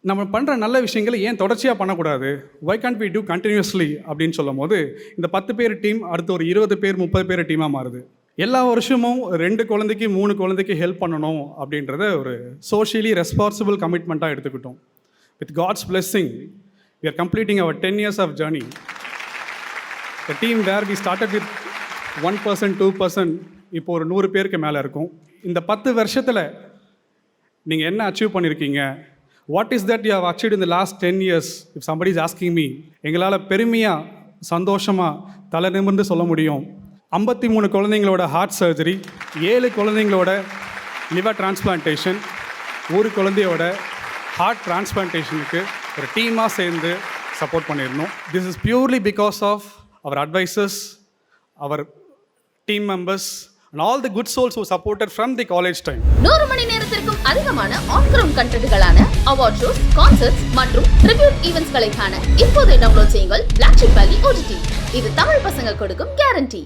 நம்ம பண்ணுற நல்ல விஷயங்களை ஏன் தொடர்ச்சியாக பண்ணக்கூடாது, why can't we do continuously அப்படின்னு சொல்லும் போது இந்த 10 பேர் டீம் அடுத்து ஒரு 20 பேர் 30 பேர் டீமாக மாறுது. எல்லா வருஷமும் 2 குழந்தைக்கு 3 குழந்தைக்கு ஹெல்ப் பண்ணணும் அப்படின்றத ஒரு சோஷியலி ரெஸ்பான்சிபிள் கமிட்மெண்ட்டாக எடுத்துக்கிட்டோம். With God's blessing we are completing our 10 years of journey. The team where we started with 1%, 2%, இப்போ ஒரு 100 பேருக்கு மேலே இருக்கும். இந்த 10 வருஷத்தில் நீங்கள் என்ன அச்சீவ் பண்ணியிருக்கீங்க, what is that you have achieved in the last 10 years, if somebody is asking me, எங்களால் பெருமையாக சந்தோஷமாக தலை நிமிர்ந்து சொல்ல முடியும். 53 குழந்தைங்களோட ஹார்ட் சர்ஜரி, 7 குழந்தைங்களோட லிவர் டிரான்ஸ்பிளான்டேஷன், ஒரு குழந்தையோட ஹார்ட் டிரான்ஸ்பிளான்டேஷனுக்கு ஒரு டீமாக சேர்ந்து சப்போர்ட் பண்ணியிருந்தோம். This is purely because of our advisors, our team members and all the good souls who supported from the college time. 100 மணி நேரத்திற்கும் அதிகமான ஆன் கிரவுண்ட் கண்டென்ட்களான அவார்ட் ஷோஸ், கான்சர்ட்ஸ் மற்றும் ட்ரிபியூட் ஈவென்ட்ஸ்களை காண இப்போதே டவுன்லோட் செய்யுங்கள் Black Sheep Valley OTT. இது தமிழ் பசங்க கொடுக்கும் கேரண்டி.